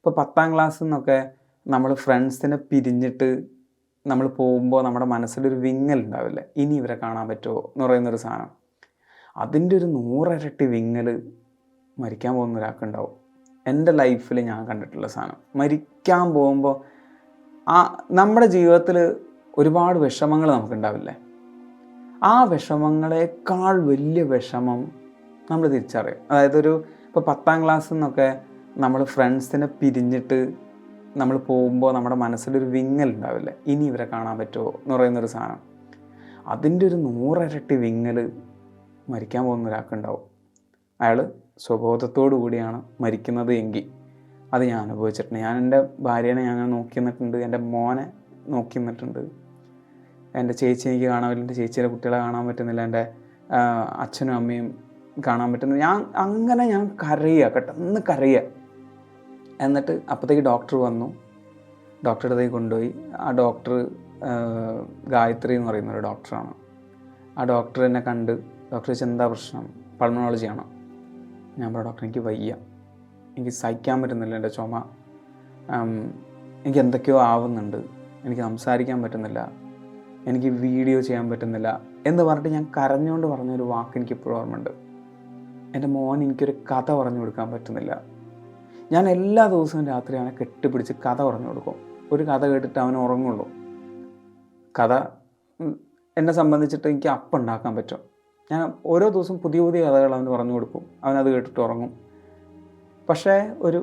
ഇപ്പോൾ 10ാം ക്ലാസ്സിൽ നിന്നൊക്കെ നമ്മൾ ഫ്രണ്ട്സിനെ പിരിഞ്ഞിട്ട് നമ്മൾ പോകുമ്പോൾ നമ്മുടെ മനസ്സിലൊരു വിങ്ങലുണ്ടാവില്ലേ, ഇനി ഇവരെ കാണാൻ പറ്റുമോ എന്ന് പറയുന്നൊരു സാധനം. അതിൻ്റെ ഒരു 100 ഇരട്ടി വിങ്ങൽ മരിക്കാൻ പോകുന്ന ഒരാൾക്കുണ്ടാവും. എൻ്റെ ലൈഫിൽ ഞാൻ കണ്ടിട്ടുള്ള സാധനം. മരിക്കാൻ പോകുമ്പോൾ നമ്മുടെ ജീവിതത്തിൽ ഒരുപാട് വിഷമങ്ങൾ നമുക്കുണ്ടാവില്ലേ, ആ വിഷമങ്ങളെക്കാൾ വലിയ വിഷമം നമ്മൾ തിരിച്ചറിയും. അതായത് ഇപ്പോൾ 10ാം ക്ലാസ്സിൽ നിന്നൊക്കെ നമ്മൾ ഫ്രണ്ട്സിനെ പിരിഞ്ഞിട്ട് നമ്മൾ പോകുമ്പോൾ നമ്മുടെ മനസ്സിലൊരു വിങ്ങലുണ്ടാവില്ലേ, ഇനി ഇവരെ കാണാൻ പറ്റുമോ എന്ന് പറയുന്നൊരു സാധനം. അതിൻ്റെ ഒരു 100 ഇരട്ടി വിങ്ങൽ മരിക്കാൻ പോകുന്ന ഒരാൾക്കുണ്ടാവും. അയാൾ സ്വബോധത്തോടു കൂടിയാണ് മരിക്കുന്നത് എങ്കിൽ അത് ഞാൻ അനുഭവിച്ചിട്ടുണ്ട്. ഞാൻ എൻ്റെ ഭാര്യേനെ ഞാൻ നോക്കി നിന്നിട്ടുണ്ട്, എൻ്റെ മോനെ നോക്കി നിന്നിട്ടുണ്ട്, എൻ്റെ ചേച്ചി എനിക്ക് കാണാൻ പറ്റില്ല, എൻ്റെ ചേച്ചിയുടെ കുട്ടികളെ കാണാൻ പറ്റുന്നില്ല, എൻ്റെ അച്ഛനും അമ്മയും കാണാൻ പറ്റുന്നില്ല. ഞാൻ കരയുക, പെട്ടെന്ന് കരയുക. എന്നിട്ട് അപ്പോഴത്തേക്ക് ഡോക്ടർ വന്നു, ഡോക്ടറുടെ അടുത്തേക്ക് കൊണ്ടുപോയി. ആ ഡോക്ടർ ഗായത്രി എന്ന് പറയുന്നൊരു ഡോക്ടറാണ്. ആ ഡോക്ടർ എന്നെ കണ്ട് ഡോക്ടർ ചോദിച്ചാൽ എന്താ പ്രശ്നം, പൾമണോളജിയാണ്. ഞാൻ പറഞ്ഞു ഡോക്ടർ എനിക്ക് വയ്യ, എനിക്ക് സഹിക്കാൻ പറ്റുന്നില്ല, എൻ്റെ ചുമ, എനിക്ക് എന്തൊക്കെയോ ആവുന്നുണ്ട്, എനിക്ക് സംസാരിക്കാൻ പറ്റുന്നില്ല, എനിക്ക് വീഡിയോ ചെയ്യാൻ പറ്റുന്നില്ല എന്ന് പറഞ്ഞിട്ട് ഞാൻ കരഞ്ഞുകൊണ്ട് പറഞ്ഞൊരു വാക്ക് എനിക്കിപ്പോഴും ഓർമ്മയുണ്ട്. എൻ്റെ മോൻ എനിക്കൊരു കഥ പറഞ്ഞു കൊടുക്കാൻ പറ്റുന്നില്ല. ഞാൻ എല്ലാ ദിവസവും രാത്രി അവനെ കെട്ടിപ്പിടിച്ച് കഥ പറഞ്ഞു കൊടുക്കും. ഒരു കഥ കേട്ടിട്ട് അവൻ ഉറങ്ങുള്ളൂ. കഥ എന്നെ സംബന്ധിച്ചിട്ട് എനിക്ക് അപ്പം ഉണ്ടാക്കാൻ പറ്റും. ഞാൻ ഓരോ ദിവസവും പുതിയ പുതിയ കഥകൾ അവന് പറഞ്ഞു കൊടുക്കും, അവനത് കേട്ടിട്ട് ഉറങ്ങും. പക്ഷേ ഒരു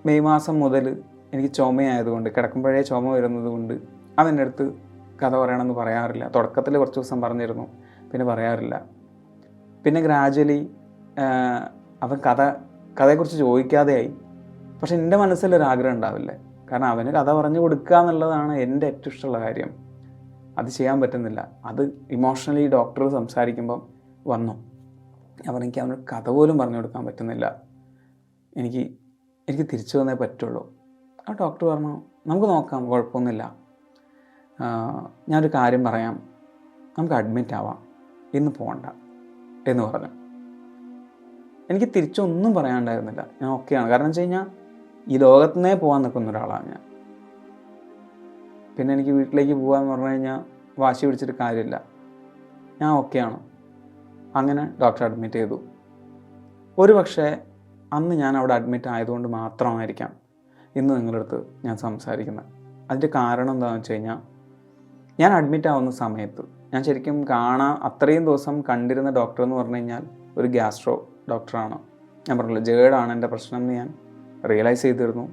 മെയ് മാസം മുതൽ എനിക്ക് ചുമയായതുകൊണ്ട്, കിടക്കുമ്പോഴേ ചുമ വരുന്നത് കൊണ്ട് അവൻ്റെ അടുത്ത് കഥ പറയണമെന്ന് പറയാറില്ല. തുടക്കത്തിൽ കുറച്ച് ദിവസം പറഞ്ഞിരുന്നു, പിന്നെ പറയാറില്ല. പിന്നെ ഗ്രാജ്വലി അവൻ കഥയെക്കുറിച്ച് ചോദിക്കാതെയായി. പക്ഷെ എൻ്റെ മനസ്സിലൊരാഗ്രഹം ഉണ്ടാവില്ലേ, കാരണം അവന് കഥ പറഞ്ഞു കൊടുക്കുക എന്നുള്ളതാണ് എൻ്റെ ഏറ്റവും ഇഷ്ടമുള്ള കാര്യം. അത് ചെയ്യാൻ പറ്റുന്നില്ല. അത് ഇമോഷണലി ഡോക്ടർ സംസാരിക്കുമ്പം വന്നു. എനിക്ക് അവന് കഥ പോലും പറഞ്ഞു കൊടുക്കാൻ പറ്റുന്നില്ല, എനിക്ക് തിരിച്ചു വന്നേ പറ്റുള്ളൂ. ആ ഡോക്ടർ പറഞ്ഞു നമുക്ക് നോക്കാം, കുഴപ്പമൊന്നുമില്ല, ഞാനൊരു കാര്യം പറയാം, നമുക്ക് അഡ്മിറ്റ് ആവാം, ഇന്ന് പോകണ്ട എന്ന് പറഞ്ഞു. എനിക്ക് തിരിച്ചൊന്നും പറയാനുണ്ടായിരുന്നില്ല. ഞാൻ ഓക്കെയാണ്. കാരണം വെച്ച് കഴിഞ്ഞാൽ ഈ ലോകത്തു നിന്നേ പോകാൻ നിൽക്കുന്ന ഒരാളാണ് ഞാൻ. പിന്നെ എനിക്ക് വീട്ടിലേക്ക് പോകാമെന്ന് പറഞ്ഞു കഴിഞ്ഞാൽ വാശി പിടിച്ചിട്ട് കാര്യമില്ല, ഞാൻ ഓക്കെയാണ്. അങ്ങനെ ഡോക്ടർ അഡ്മിറ്റ് ചെയ്തു. ഒരു പക്ഷേ അന്ന് ഞാൻ അവിടെ അഡ്മിറ്റ് ആയതുകൊണ്ട് മാത്രമായിരിക്കാം ഇന്ന് നിങ്ങളുടെ അടുത്ത് ഞാൻ സംസാരിക്കുന്നത്. അതിൻ്റെ കാരണം എന്താണെന്ന് വെച്ച് കഴിഞ്ഞാൽ, ഞാൻ അഡ്മിറ്റ് ആവുന്ന സമയത്ത് ഞാൻ ശരിക്കും അത്രയും ദിവസം കണ്ടിരുന്ന ഡോക്ടർ എന്ന് പറഞ്ഞു കഴിഞ്ഞാൽ ഒരു ഗ്യാസ്ട്രോ ഡോക്ടറാണ്. ഞാൻ പറഞ്ഞില്ല, ജേർഡാണ് എൻ്റെ പ്രശ്നം എന്ന് ഞാൻ റിയലൈസ് ചെയ്തിരുന്നു.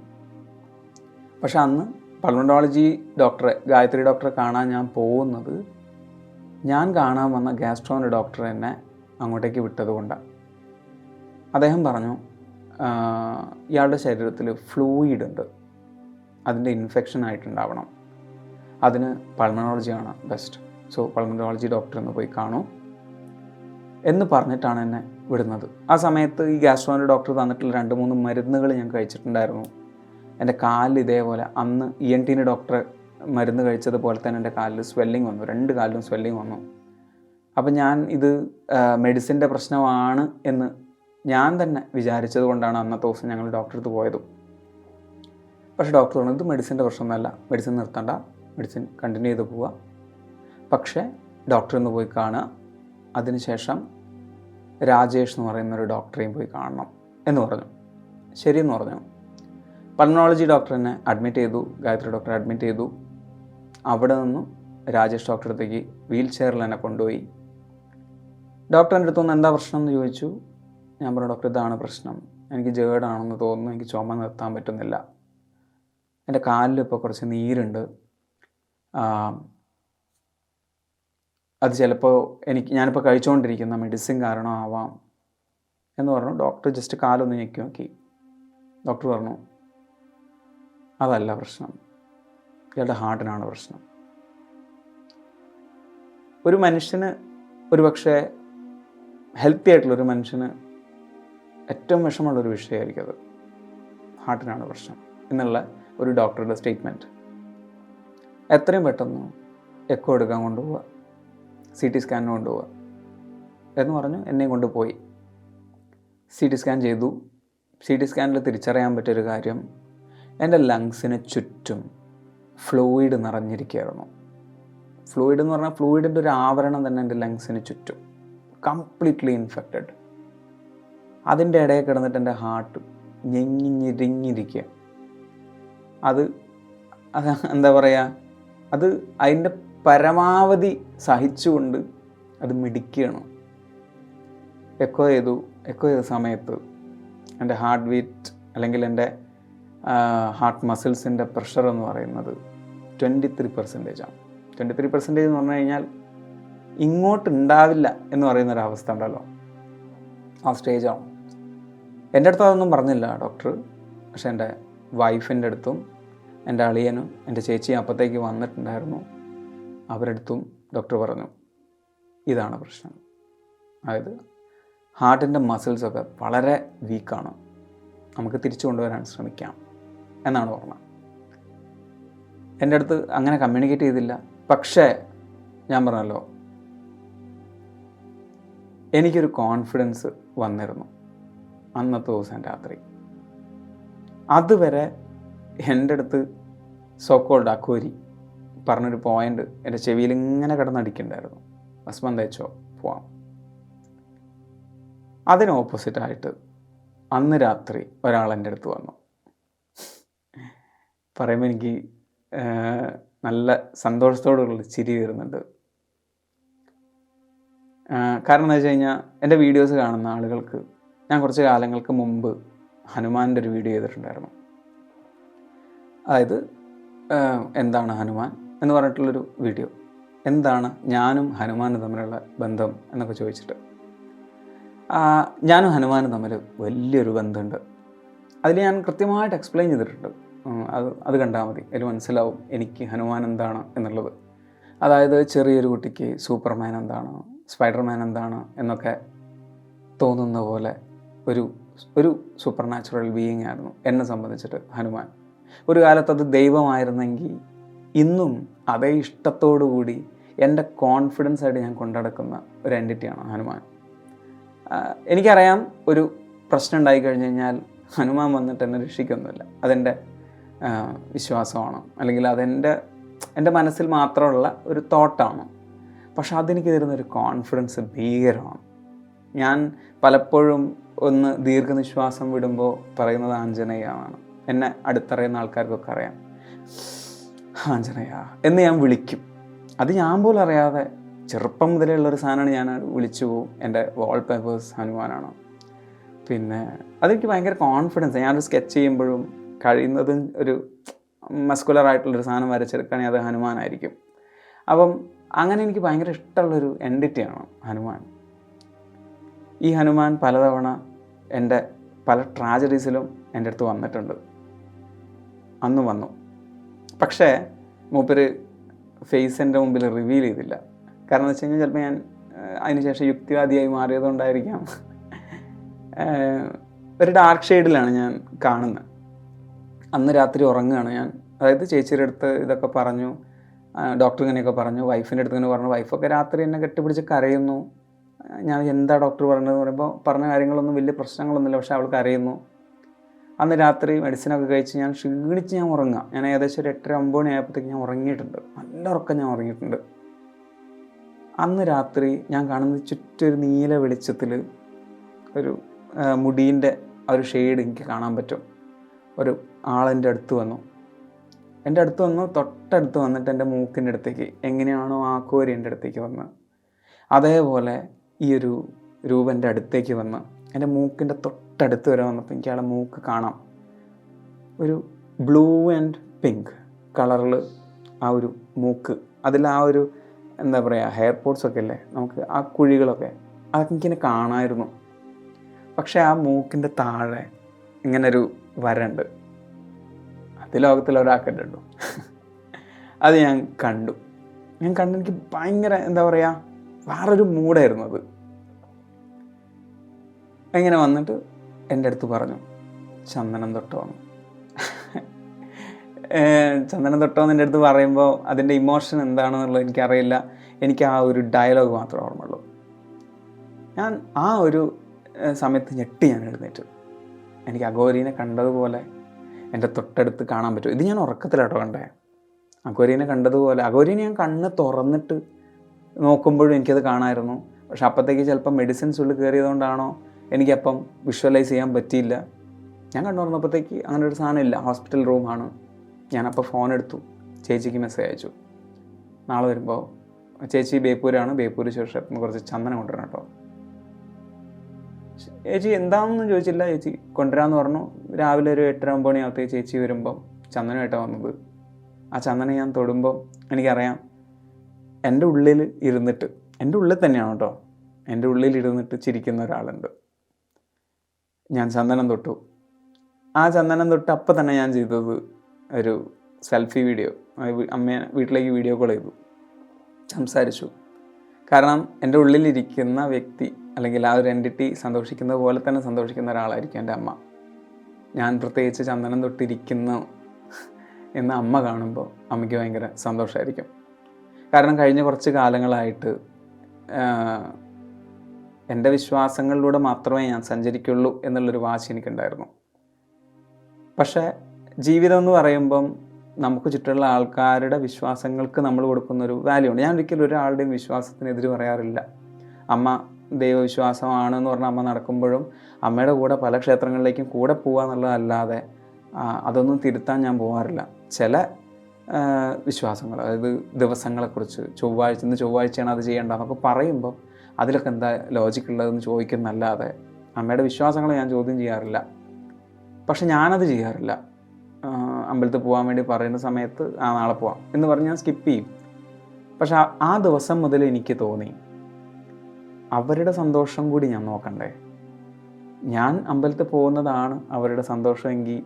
പക്ഷെ അന്ന് പൾമണോളജി ഡോക്ടറെ, ഗായത്രി ഡോക്ടറെ കാണാൻ ഞാൻ പോകുന്നത്, ഞാൻ കാണാൻ വന്ന ഗ്യാസ്ട്രോൻ്റെ ഡോക്ടർ എന്നെ അങ്ങോട്ടേക്ക് വിട്ടത് കൊണ്ടാണ്. അദ്ദേഹം പറഞ്ഞു ഇയാളുടെ ശരീരത്തിൽ ഫ്ലൂയിഡ് ഉണ്ട്, അതിൻ്റെ ഇൻഫെക്ഷൻ ആയിട്ടുണ്ടാവണം, അതിന് പൾമണോളജിയാണ് ബെസ്റ്റ്, സോ പൾമണോളജി ഡോക്ടർ എന്ന് പോയി കാണൂ എന്ന് പറഞ്ഞിട്ടാണ് എന്നെ വിടുന്നത്. ആ സമയത്ത് ഈ ഗ്യാസ്ട്രോൻ്റെ ഡോക്ടർ തന്നിട്ടുള്ള 2-3 മരുന്നുകൾ ഞാൻ കഴിച്ചിട്ടുണ്ടായിരുന്നു. എൻ്റെ കാലിൽ ഇതേപോലെ അന്ന് ENT ഡോക്ടറെ മരുന്ന് കഴിച്ചതുപോലെ തന്നെ എൻ്റെ കാലിൽ സ്വെല്ലിങ് വന്നു, 2 കാലിലും സ്വെല്ലിങ് വന്നു. അപ്പം ഞാൻ ഇത് മെഡിസിൻ്റെ പ്രശ്നമാണ് എന്ന് ഞാൻ തന്നെ വിചാരിച്ചത് കൊണ്ടാണ് അന്നത്തെ ദിവസം ഞങ്ങൾ ഡോക്ടറെ അടുത്ത് പോയതും. പക്ഷേ ഡോക്ടർ പറഞ്ഞു ഇത് മെഡിസിൻ്റെ പ്രശ്നമൊന്നുമല്ല, മെഡിസിൻ നിർത്തണ്ട, മെഡിസിൻ കണ്ടിന്യൂ ചെയ്ത് പോവുക, പക്ഷേ ഡോക്ടറിൽ നിന്ന് പോയി കാണുക, അതിനുശേഷം രാജേഷ് എന്ന് പറയുന്നൊരു ഡോക്ടറെയും പോയി കാണണം എന്ന് പറഞ്ഞു. ശരിയെന്ന് പറഞ്ഞു. പൾമണോളജി ഡോക്ടർ എന്നെ അഡ്മിറ്റ് ചെയ്തു, ഗായത്രി ഡോക്ടറെ അഡ്മിറ്റ് ചെയ്തു. അവിടെ നിന്നും രാജേഷ് ഡോക്ടറെ അടുത്തേക്ക് വീൽ ചെയറിൽ എന്നെ കൊണ്ടുപോയി. ഡോക്ടറിൻ്റെ അടുത്തൊന്ന് എന്താ പ്രശ്നം എന്ന് ചോദിച്ചു. ഞാൻ പറഞ്ഞു ഡോക്ടർ ഇതാണ് പ്രശ്നം, എനിക്ക് ജേർഡാണെന്ന് തോന്നുന്നു, എനിക്ക് ചുമ നിർത്താൻ പറ്റുന്നില്ല, എൻ്റെ കാലിൽ ഇപ്പോൾ കുറച്ച് നീരുണ്ട്, അത് ചിലപ്പോൾ ഞാനിപ്പോൾ കഴിച്ചുകൊണ്ടിരിക്കുന്ന മെഡിസിൻ കാരണമാവാം എന്ന് പറഞ്ഞു. ഡോക്ടർ ജസ്റ്റ് കാലൊന്ന് ഞെക്കി നോക്കി. ഡോക്ടർ പറഞ്ഞു അതല്ല പ്രശ്നം, ഇയാളുടെ ഹാർട്ടിനാണ് പ്രശ്നം. ഒരു മനുഷ്യന്, ഒരു പക്ഷേ ഹെൽത്തി ആയിട്ടുള്ളൊരു മനുഷ്യന് ഏറ്റവും വിഷമമുള്ളൊരു വിഷയമായിരിക്കും അത്, ഹാർട്ടിനാണ് പ്രശ്നം എന്നുള്ള ഒരു ഡോക്ടറുടെ സ്റ്റേറ്റ്മെൻറ്റ്. എത്രയും പെട്ടെന്ന് എക്കോ എടുക്കാൻ കൊണ്ടുപോവുക, CT സ്കാനിന് കൊണ്ടുപോവുക എന്ന് പറഞ്ഞു. എന്നെയും കൊണ്ടുപോയി CT സ്കാൻ ചെയ്തു. CT സ്കാനിൽ തിരിച്ചറിയാൻ പറ്റിയൊരു കാര്യം, എൻ്റെ ലങ്സിന് ചുറ്റും ഫ്ലൂയിഡ് നിറഞ്ഞിരിക്കുകയായിരുന്നു. ഫ്ലൂയിഡ് എന്ന് പറഞ്ഞാൽ ഫ്ലൂയിഡിൻ്റെ ഒരു ആവരണം തന്നെ എൻ്റെ ലങ്സിന് ചുറ്റും കംപ്ലീറ്റ്ലി ഇൻഫെക്റ്റഡ്. അതിൻ്റെ ഇടയിൽ കിടന്നിട്ട് എൻ്റെ ഹാർട്ട് ഞെങ്ങിഞ്ഞിരിഞ്ഞിരിക്കുക. അത് എന്താ പറയുക, അത് അതിൻ്റെ പരമാവധി സഹിച്ചുകൊണ്ട് അത് മിടിക്കുകയാണ്. എക്കോ ചെയ്ത സമയത്ത് എൻ്റെ ഹാർട്ട് ബീറ്റ് അല്ലെങ്കിൽ എൻ്റെ ഹാർട്ട് മസിൽസിൻ്റെ പ്രഷർ എന്ന് പറയുന്നത് 23% ആണ്. 23% എന്ന് പറഞ്ഞു കഴിഞ്ഞാൽ ഇങ്ങോട്ട് ഉണ്ടാവില്ല എന്ന് പറയുന്നൊരവസ്ഥ ഉണ്ടല്ലോ, ആ സ്റ്റേജാണ്. എൻ്റെ അടുത്ത് അതൊന്നും പറഞ്ഞില്ല ഡോക്ടർ. പക്ഷെ എൻ്റെ വൈഫിൻ്റെ അടുത്തും എൻ്റെ അളിയനും എൻ്റെ ചേച്ചിയും അപ്പത്തേക്ക് വന്നിട്ടുണ്ടായിരുന്നു. അവരടുത്തും ഡോക്ടർ പറഞ്ഞു ഇതാണ് പ്രശ്നം. അതായത് ഹാർട്ടിൻ്റെ മസിൽസൊക്കെ വളരെ വീക്കാണ്, നമുക്ക് തിരിച്ചു കൊണ്ടുവരാൻ ശ്രമിക്കാം എന്നാണ് പറഞ്ഞത്. എൻ്റെ അടുത്ത് അങ്ങനെ കമ്മ്യൂണിക്കേറ്റ് ചെയ്തില്ല. പക്ഷേ ഞാൻ പറഞ്ഞല്ലോ, എനിക്കൊരു കോൺഫിഡൻസ് വന്നിരുന്നു അന്നത്തെ ദിവസം രാത്രി. അതുവരെ എൻ്റെ അടുത്ത് സോക്കോൾഡ് അക്കോരി പറഞ്ഞൊരു പോയിൻ്റ് എൻ്റെ ചെവിയിൽ ഇങ്ങനെ കിടന്നടിക്കുന്നുണ്ടായിരുന്നു, ഭസ്മം തേച്ചോ പോവാം. അതിന് ഓപ്പോസിറ്റായിട്ട് അന്ന് രാത്രി ഒരാൾ എൻ്റെ അടുത്ത് വന്നു. പറയുമ്പോൾ എനിക്ക് നല്ല സന്തോഷത്തോടുള്ള ചിരി വരുന്നുണ്ട്. കാരണം എന്താ വെച്ച് കഴിഞ്ഞാൽ എൻ്റെ വീഡിയോസ് കാണുന്ന ആളുകൾക്ക് ഞാൻ കുറച്ച് കാലങ്ങൾക്ക് മുമ്പ് ഹനുമാൻ്റെ ഒരു വീഡിയോ ചെയ്തിട്ടുണ്ടായിരുന്നു. അതായത് എന്താണ് ഹനുമാൻ എന്ന് പറഞ്ഞിട്ടുള്ളൊരു വീഡിയോ. എന്താണ് ഞാനും ഹനുമാനും തമ്മിലുള്ള ബന്ധം എന്നൊക്കെ ചോദിച്ചിട്ട്. ഞാനും ഹനുമാനും തമ്മിൽ വലിയൊരു ബന്ധമുണ്ട്. അതിൽ ഞാൻ കൃത്യമായിട്ട് എക്സ്പ്ലെയിൻ ചെയ്തിട്ടുണ്ട്. അത് കണ്ടാൽ മതി, അതിൽ മനസ്സിലാവും എനിക്ക് ഹനുമാൻ എന്താണ് എന്നുള്ളത്. അതായത് ചെറിയൊരു കുട്ടിക്ക് സൂപ്പർമാൻ എന്താണ്, സ്പൈഡർമാൻ എന്താണ് എന്നൊക്കെ തോന്നുന്ന പോലെ ഒരു സൂപ്പർ നാച്ചുറൽ ബീയിങ് ആയിരുന്നു എന്നെ സംബന്ധിച്ചിട്ട് ഹനുമാൻ. ഒരു കാലത്ത് അത് ദൈവമായിരുന്നെങ്കിൽ ഇന്നും അതേ ഇഷ്ടത്തോടു കൂടി എൻ്റെ കോൺഫിഡൻസ് ആയിട്ട് ഞാൻ കൊണ്ടുനടക്കുന്ന ഒരു എൻറ്റിറ്റിയാണ് ഹനുമാൻ. എനിക്കറിയാം ഒരു പ്രശ്നം ഉണ്ടായി കഴിഞ്ഞ് കഴിഞ്ഞാൽ ഹനുമാൻ വന്നിട്ട് എന്നെ രക്ഷിക്കൊന്നുമില്ല. അതെൻ്റെ വിശ്വാസമാണ്, അല്ലെങ്കിൽ എൻ്റെ മനസ്സിൽ മാത്രമുള്ള ഒരു തോട്ടാണ്. പക്ഷെ അതെനിക്ക് തരുന്നൊരു കോൺഫിഡൻസ് ഭീകരമാണ്. ഞാൻ പലപ്പോഴും ഒന്ന് ദീർഘനിശ്വാസം വിടുമ്പോൾ പറയുന്നത് ആഞ്ജനേയമാണ്. എന്നെ അടുത്തറിയുന്ന ആൾക്കാർക്കൊക്കെ അറിയാം, ആഞ്ജനേയ എന്ന് ഞാൻ വിളിക്കും. അത് ഞാൻ പോലും അറിയാതെ ചെറുപ്പം മുതലേ ഉള്ളൊരു സാധനമാണ്. ഞാൻ വിളിച്ചു പോവും. എൻ്റെ വാൾപേപ്പേഴ്സ് ഹനുമാനാണ്. പിന്നെ അതെനിക്ക് ഭയങ്കര കോൺഫിഡൻസ്. ഞാനൊരു സ്കെച്ച് ചെയ്യുമ്പോഴും കഴിയുന്നതും ഒരു മസ്കുലറായിട്ടുള്ളൊരു സാധനം വരച്ചെടുക്കുകയാണെങ്കിൽ അത് ഹനുമാനായിരിക്കും. അപ്പം അങ്ങനെ എനിക്ക് ഭയങ്കര ഇഷ്ടമുള്ളൊരു എൻറ്റിറ്റിയാണ് ഹനുമാൻ. ഈ ഹനുമാൻ പലതവണ എൻ്റെ പല ട്രാജഡീസിലും എൻ്റെ അടുത്ത് വന്നിട്ടുണ്ട്, അന്ന് വന്നു. പക്ഷേ മൂപ്പര് ഫേസ് എൻ്റെ മുമ്പിൽ റിവീൽ ചെയ്തില്ല. കാരണം എന്ന് വെച്ച് കഴിഞ്ഞാൽ ചിലപ്പോൾ ഞാൻ അതിനുശേഷം യുക്തിവാദിയായി മാറിയതുകൊണ്ടായിരിക്കാം. ഒരു ഡാർക്ക് ഷെയ്ഡിലാണ് ഞാൻ കാണുന്നത്. അന്ന് രാത്രി ഉറങ്ങുകയാണ് ഞാൻ. അതായത് ചേച്ചിയുടെ അടുത്ത് ഇതൊക്കെ പറഞ്ഞു, ഡോക്ടർ ഇങ്ങനെയൊക്കെ പറഞ്ഞു, വൈഫിൻ്റെ അടുത്ത് ഇങ്ങനെ പറഞ്ഞു. വൈഫൊക്കെ രാത്രി എന്നെ കെട്ടിപ്പിടിച്ച് കരയുന്നു. ഞാൻ എന്താ ഡോക്ടർ പറഞ്ഞതെന്ന് പറയുമ്പോൾ പറഞ്ഞ കാര്യങ്ങളൊന്നും വലിയ പ്രശ്നങ്ങളൊന്നുമില്ല, പക്ഷേ അവൾ കരയുന്നു. അന്ന് രാത്രി മെഡിസിനൊക്കെ കഴിച്ച് ഞാൻ ക്ഷീണിച്ച് ഞാൻ ഉറങ്ങുക. ഞാൻ ഏകദേശം ഒരു 8-9 മണി ആയപ്പോഴത്തേക്ക് ഞാൻ ഉറങ്ങിയിട്ടുണ്ട്. നല്ല ഉറക്കം ഞാൻ ഉറങ്ങിയിട്ടുണ്ട്. അന്ന് രാത്രി ഞാൻ കാണുന്നത് ചുറ്റൊരു നീല വെളിച്ചത്തിൽ ഒരു മുടീൻ്റെ ആ ഒരു ഷെയ്ഡ് എനിക്ക് കാണാൻ പറ്റും. ഒരു ആളെൻ്റെ അടുത്ത് വന്നു. എൻ്റെ അടുത്ത് വന്നു, തൊട്ടടുത്ത് വന്നിട്ട് എൻ്റെ മൂക്കിൻ്റെ അടുത്തേക്ക് എങ്ങനെയാണോ ആ കോരി എൻ്റെ അടുത്തേക്ക് വന്നത്, അതേപോലെ ഈ ഒരു രൂപം എൻ്റെ അടുത്തേക്ക് വന്ന് എൻ്റെ മൂക്കിൻ്റെ തൊട്ടടുത്ത് വരെ വന്നപ്പോൾ എനിക്ക് അയാളെ മൂക്ക് കാണാം. ഒരു ബ്ലൂ ആൻഡ് പിങ്ക് കളറിൽ ആ ഒരു മൂക്ക്, അതിൽ ആ ഒരു എന്താ പറയുക ഹെയർ പോട്ട്സൊക്കെ അല്ലേ നമുക്ക്, ആ കുഴികളൊക്കെ അതൊക്കെ എനിക്കിങ്ങനെ കാണാമായിരുന്നു. പക്ഷേ ആ മൂക്കിൻ്റെ താഴെ ഇങ്ങനൊരു വരണ്ട്. അത് ലോകത്തിൽ ഒരാൾക്കുണ്ടോ? അത് ഞാൻ കണ്ടു. എനിക്ക് ഭയങ്കര എന്താ പറയുക വേറൊരു മൂഡായിരുന്നു അത്. എങ്ങനെ വന്നിട്ട് എൻ്റെ അടുത്ത് പറഞ്ഞു ചന്ദനം തൊട്ടോ. ചന്ദനം തൊട്ടോ എന്ന് എൻ്റെ അടുത്ത് പറയുമ്പോൾ അതിൻ്റെ ഇമോഷൻ എന്താണെന്നുള്ളത് എനിക്കറിയില്ല. എനിക്ക് ആ ഒരു ഡയലോഗ് മാത്രമേ ഓർമ്മയുള്ളൂ. ഞാൻ ആ ഒരു സമയത്ത് ഞെട്ടി ഞാൻ എഴുന്നേറ്റു. എനിക്ക് അഘോരീനെ കണ്ടതുപോലെ എൻ്റെ തൊട്ടടുത്ത് കാണാൻ പറ്റും. ഇത് ഞാൻ ഉറക്കത്തിലാട്ടോ കണ്ടേ. അഘോരീനെ കണ്ടതുപോലെ അഘോരീനെ ഞാൻ കണ്ണ് തുറന്നിട്ട് നോക്കുമ്പോഴും എനിക്കത് കാണാമായിരുന്നു. പക്ഷെ അപ്പോഴത്തേക്ക് ചിലപ്പോൾ മെഡിസിൻസ് ഉള്ളിൽ കയറിയതുകൊണ്ടാണോ എനിക്കപ്പം വിഷ്വലൈസ് ചെയ്യാൻ പറ്റിയില്ല. ഞാൻ കണ്ടു തുറന്നപ്പോഴത്തേക്ക് അങ്ങനെ ഒരു സാധനം ഇല്ല. ഹോസ്പിറ്റൽ റൂമാണ്. ഞാനപ്പോൾ ഫോൺ എടുത്തു, ചേച്ചിക്ക് മെസ്സേജ് അയച്ചു, നാളെ വരുമ്പോൾ ചേച്ചി ബേപ്പൂരാണ്, ബേപ്പൂർ ശേഷം കുറച്ച് ചന്ദനം കൊണ്ടുവരണം കേട്ടോ. ചേച്ചി എന്താണെന്ന് ചോദിച്ചില്ല, ചേച്ചി കൊണ്ടുവരാമെന്ന് പറഞ്ഞു. രാവിലെ ഒരു 8-9 മണിയാകത്തേക്ക് ചേച്ചി വരുമ്പം ചന്ദനമായിട്ടാണ് വന്നത്. ആ ചന്ദനം ഞാൻ തൊടുമ്പോൾ എനിക്കറിയാം എൻ്റെ ഉള്ളിൽ ഇരുന്നിട്ട്, എൻ്റെ ഉള്ളിൽ തന്നെയാണ് കേട്ടോ, എൻ്റെ ഉള്ളിൽ ഇരുന്നിട്ട് ചിരിക്കുന്ന ഒരാളുണ്ട്. ഞാൻ ചന്ദനം തൊട്ടു. ആ ചന്ദനം തൊട്ട് അപ്പം തന്നെ ഞാൻ ചെയ്തത് ഒരു സെൽഫി വീഡിയോ, അമ്മയെ വീട്ടിലേക്ക് വീഡിയോ കോൾ ചെയ്തു, സംസാരിച്ചു. കാരണം എൻ്റെ ഉള്ളിലിരിക്കുന്ന വ്യക്തി അല്ലെങ്കിൽ ആ ഒരു എൻറ്റിറ്റി സന്തോഷിക്കുന്നത് പോലെ തന്നെ സന്തോഷിക്കുന്ന ഒരാളായിരിക്കും എൻ്റെ അമ്മ. ഞാൻ പ്രത്യേകിച്ച് ചന്ദനം തൊട്ടിരിക്കുന്നു എന്ന് അമ്മ കാണുമ്പോൾ അമ്മയ്ക്ക് ഭയങ്കര സന്തോഷമായിരിക്കും. കാരണം കഴിഞ്ഞ കുറച്ച് കാലങ്ങളായിട്ട് എൻ്റെ വിശ്വാസങ്ങളിലൂടെ മാത്രമേ ഞാൻ സഞ്ചരിക്കുള്ളൂ എന്നുള്ളൊരു വാശി എനിക്കുണ്ടായിരുന്നു. പക്ഷേ ജീവിതം എന്ന് പറയുമ്പം നമുക്ക് ചുറ്റുമുള്ള ആൾക്കാരുടെ വിശ്വാസങ്ങൾക്ക് നമ്മൾ കൊടുക്കുന്നൊരു വാല്യൂ ഉണ്ട്. ഞാൻ ഒരിക്കലും ഒരാളുടെയും വിശ്വാസത്തിനെതിരെ പറയാറില്ല. അമ്മ ദൈവവിശ്വാസമാണെന്ന് പറഞ്ഞാൽ അമ്മ നടക്കുമ്പോഴും അമ്മയുടെ കൂടെ പല ക്ഷേത്രങ്ങളിലേക്കും കൂടെ പോകുക എന്നുള്ളതല്ലാതെ അതൊന്നും തിരുത്താൻ ഞാൻ പോകാറില്ല. ചില വിശ്വാസങ്ങൾ, അതായത് ദിവസങ്ങളെക്കുറിച്ച്, ഇന്ന് ചൊവ്വാഴ്ചയാണ് അത് ചെയ്യേണ്ടതെന്നൊക്കെ പറയുമ്പോൾ അതിലൊക്കെ എന്താ ലോജിക്കുള്ളതെന്ന് ചോദിക്കുന്നല്ലാതെ അമ്മയുടെ വിശ്വാസങ്ങൾ ഞാൻ ചോദ്യം ചെയ്യാറില്ല. പക്ഷെ ഞാനത് ചെയ്യാറില്ല. അമ്പലത്തിൽ പോകാൻ വേണ്ടി പറയുന്ന സമയത്ത് നാളെ പോവാം എന്ന് പറഞ്ഞ് ഞാൻ സ്കിപ്പ് ചെയ്യും. പക്ഷെ ആ ദിവസം മുതൽ എനിക്ക് തോന്നി അവരുടെ സന്തോഷം കൂടി ഞാൻ നോക്കണ്ടേ. ഞാൻ അമ്പലത്തിൽ പോകുന്നതാണ് അവരുടെ സന്തോഷമെങ്കിൽ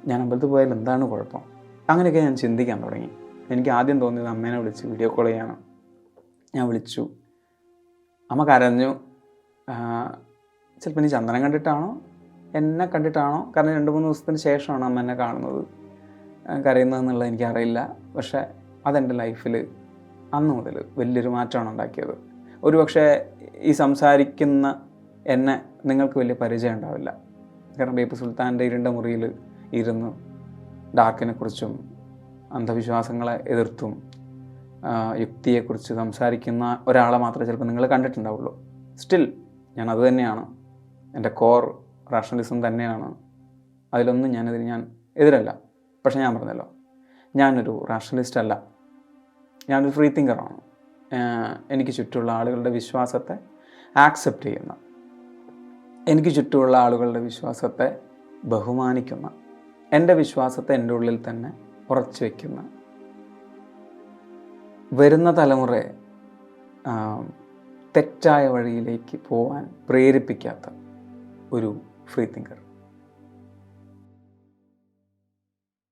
ഞാൻ അമ്പലത്തിൽ പോയാൽ എന്താണ് കുഴപ്പം? അങ്ങനെയൊക്കെ ഞാൻ ചിന്തിക്കാൻ തുടങ്ങി. എനിക്ക് ആദ്യം തോന്നിയത് അമ്മേനെ വിളിച്ച് വീഡിയോ കോൾ ചെയ്യാണ്. ഞാൻ വിളിച്ചു. അമ്മ കരഞ്ഞു. ചിലപ്പോൾ ഇനി ചന്ദനം കണ്ടിട്ടാണോ എന്നെ കണ്ടിട്ടാണോ, കാരണം 2-3 ദിവസത്തിന് ശേഷമാണ് അമ്മ എന്നെ കാണുന്നത്, കരയുന്നതെന്നുള്ളത് എനിക്കറിയില്ല. പക്ഷേ അതെൻ്റെ ലൈഫിൽ അന്ന് മുതൽ വലിയൊരു മാറ്റമാണ് ഉണ്ടാക്കിയത്. ഒരുപക്ഷെ ഈ സംസാരിക്കുന്ന എന്നെ നിങ്ങൾക്ക് വലിയ പരിചയം ഉണ്ടാവില്ല. കാരണം ബേപ്പു സുൽത്താൻ്റെ ഇരുണ്ട മുറിയിൽ ഇരുന്ന് ഡാർക്കിനെക്കുറിച്ചും അന്ധവിശ്വാസങ്ങളെ എതിർത്തും യുക്തിയെക്കുറിച്ച് സംസാരിക്കുന്ന ഒരാളെ മാത്രമേ ചിലപ്പോൾ നിങ്ങൾ കണ്ടിട്ടുണ്ടാവുള്ളൂ. സ്റ്റിൽ ഞാൻ അത് തന്നെയാണ്, എൻ്റെ കോർ റാഷണലിസം തന്നെയാണ്. അതിലൊന്നും ഞാൻ എതിരല്ല. പക്ഷെ ഞാൻ പറഞ്ഞല്ലോ, ഞാനൊരു റാഷണലിസ്റ്റ് അല്ല, ഞാനൊരു ഫ്രീ തിങ്കറാണ്. എനിക്ക് ചുറ്റുമുള്ള ആളുകളുടെ വിശ്വാസത്തെ ആക്സെപ്റ്റ് ചെയ്യുന്ന, എനിക്ക് ചുറ്റുമുള്ള ആളുകളുടെ വിശ്വാസത്തെ ബഹുമാനിക്കുന്ന, എൻ്റെ വിശ്വാസത്തെ എൻ്റെ ഉള്ളിൽ തന്നെ ഉറച്ചു വയ്ക്കുന്ന, വരുന്ന തലമുറയെ തെറ്റായ വഴിയിലേക്ക് പോകാൻ പ്രേരിപ്പിക്കാത്ത ഒരു ഫ്രീ തിങ്കർ.